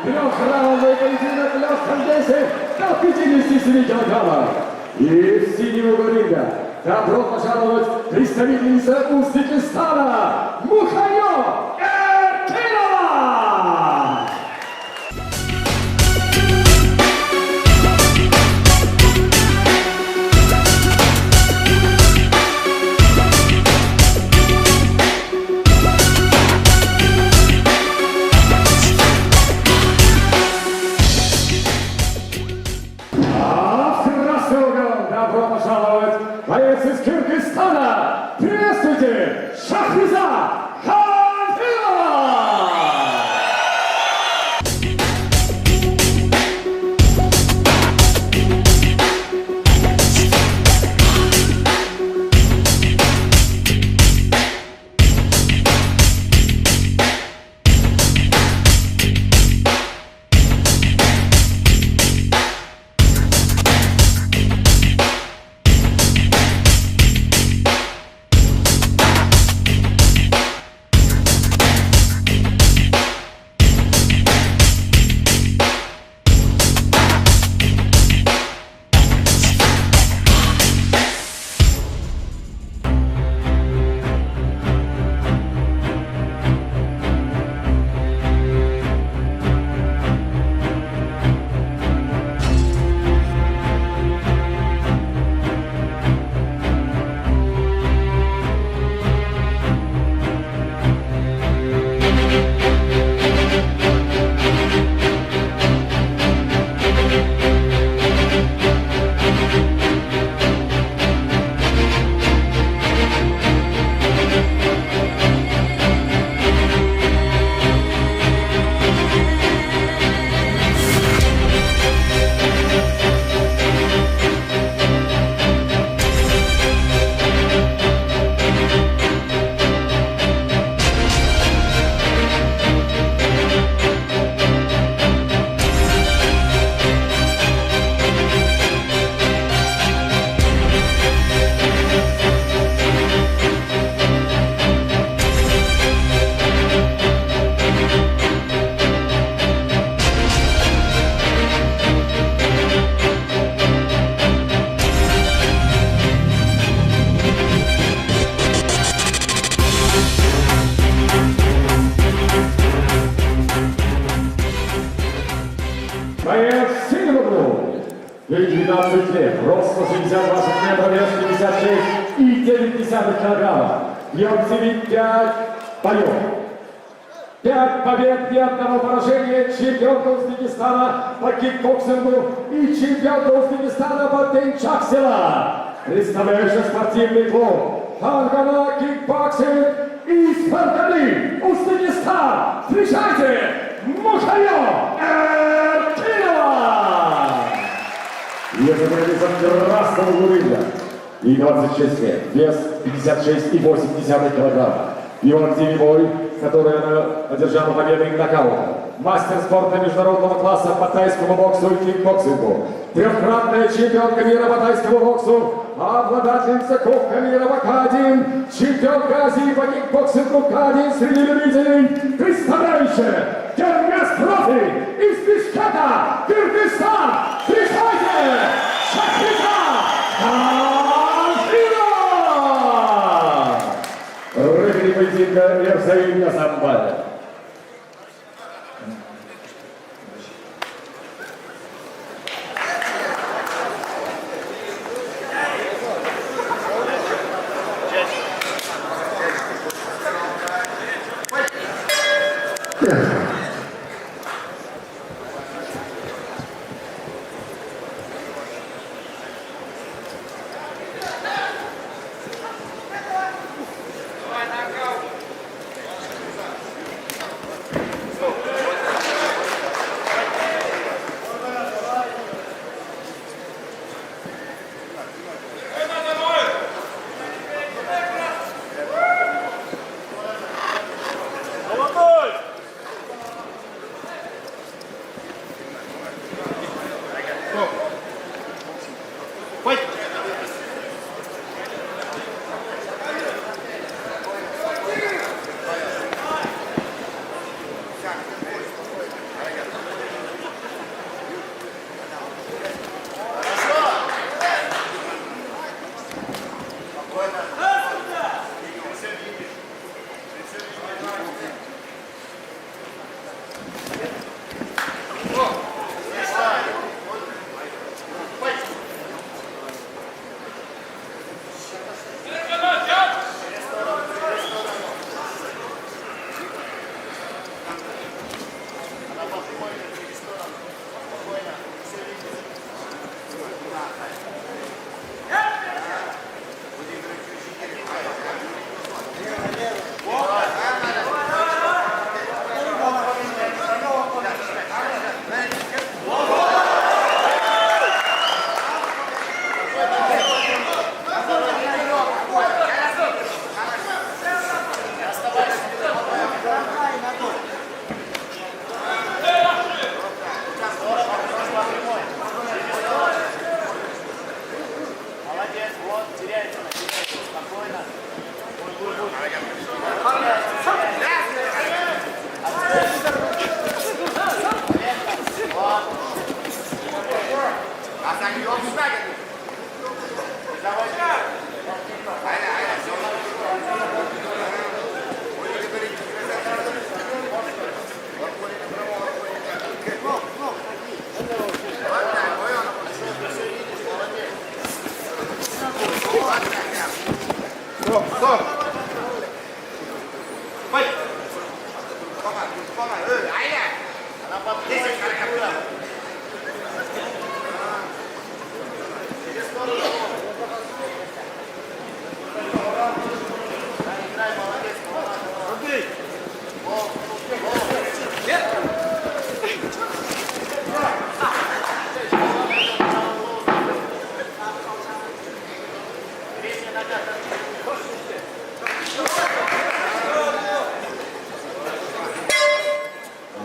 Трехраундовый поединок в легком весе до 57 килограммов. И в синем углу ринга добро пожаловать представительница Узбекистана Мухайо Эркинова! Добро пожаловать, боец из Кыргызстана! Приветствуйте, Шахриза Ханфилова! Боец в синем углу. Ей 12 лет, рост 168 метров, вес 56,9 килограммов. В нем 5 боев. 5 побед, ни одного поражения. Чемпионка Узбекистана по кикбоксингу и чемпионка Узбекистана по тенчаксила. Представляющая спортивный клуб Хангана кикбоксинг из Фарганы, Узбекистан. Встречайте, Мухайо Эркинова! Ее журналистом красного угла ринга. И 26 лет, вес 56,8 килограмма. Его активный бой, который она одержала победой нокаута. Мастер спорта международного класса по тайскому боксу и кикбоксингу. Трехкратная чемпионка мира по тайскому боксу. Обладательница Кубка мира по К1. Чемпионка Азии по кикбоксингу К1 среди любителей. Представляющая Киргиз профи из Бишкека, Кыргызстан. Встречайте! Шахриза Ханфилова! Рефери поединка Ерсаим Ясамбаев.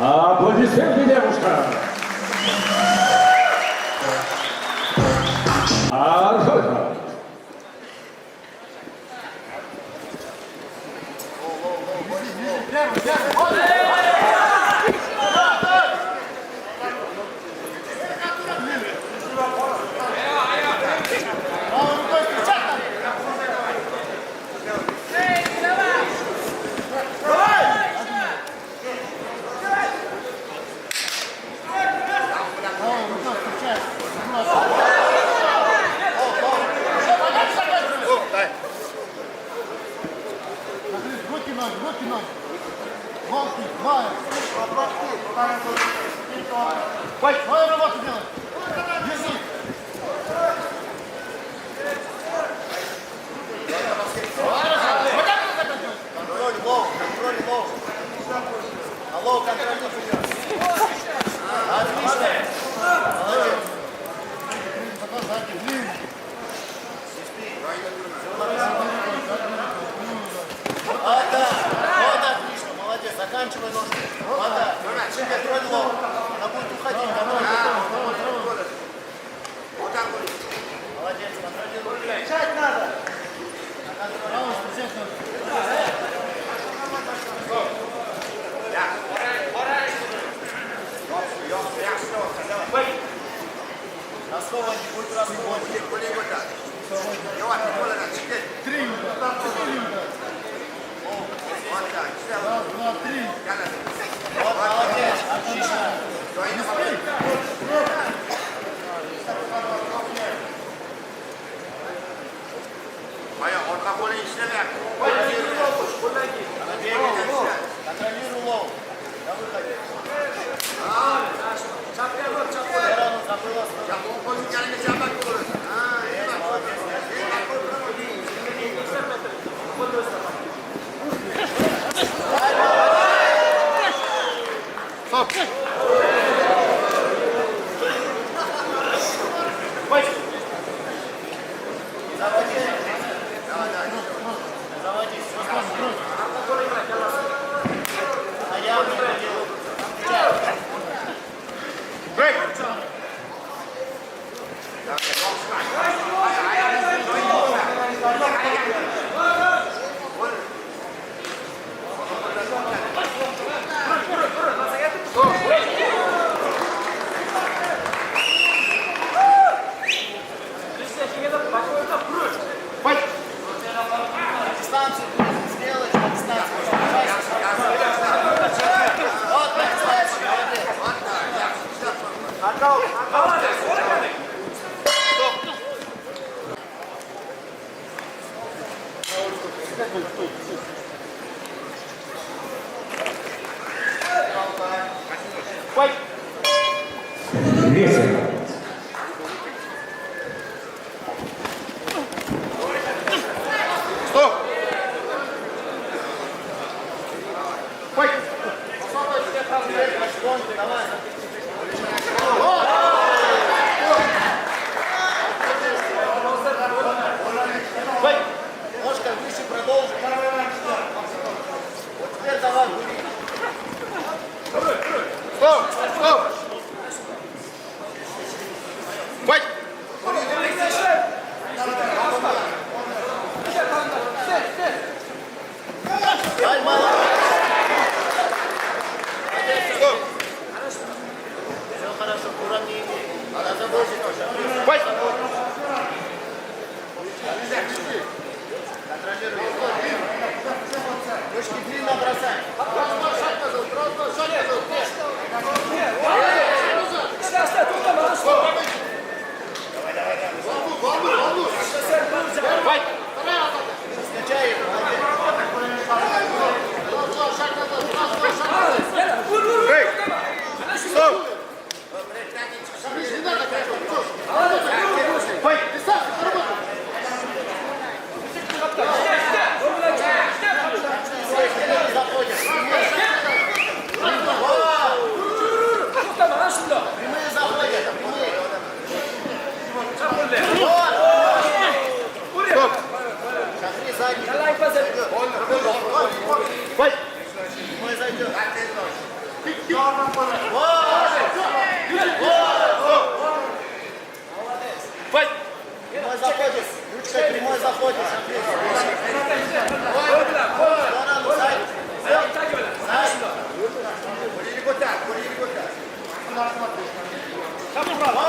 Аплодисменты, девушка! Аржолька! Руки ноги. Волки, два. Твою работу делай. Держи. Контроль лоу, контроль лоу. А лоу контроль не идет. Отлично. Молодец. Вот отлично, молодец, заканчивай ножку. Вода, контроль лоу. Она будет уходить, контроль. Молодец, контролируй. Кричать надо. Раскова не будет раскова. Три удара. Раз, два, три. Вот, молодец, отлично. Не спи. Контролируй лоу. На выходе. Верону забыла. Стоп! Заводись. А я не делаю. Дистанцию сделать, на дистанцию. Вот на дистанцию, молодец. Весело. Стоп! Давай. Ножка выше, продолжи. Вот теперь давай, гули. Стоп! Стоп! Бать! Ай, мало! Стоп! Все хорошо, уравнение. Надо забросить тоже. Бать! Контролируй. Ручки длинно бросай. Шаг назад, просто шаг назад. Давай. Скачай. Шаг назад, шаг назад. Прямой заходишь. Ручкой прямой заходишь. Сторону, сайд.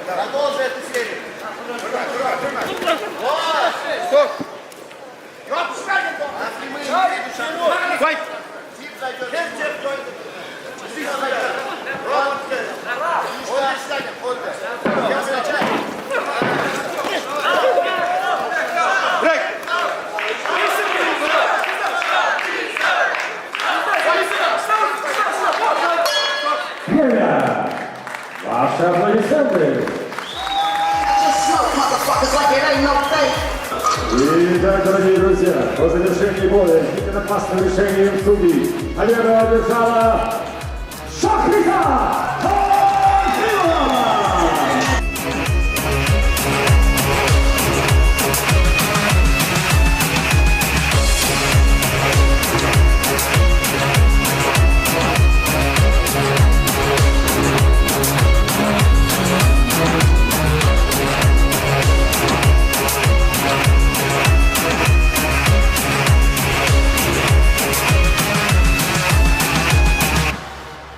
Продолжи эту серию. Тип зайдет. Тип зайдет. Вот здесь станем. Вот здесь. Я встречаю. Время! Ваши аплодисменты! Итак, дорогие друзья, по завершении боя единопастным решением судей победу одержала Шахрита!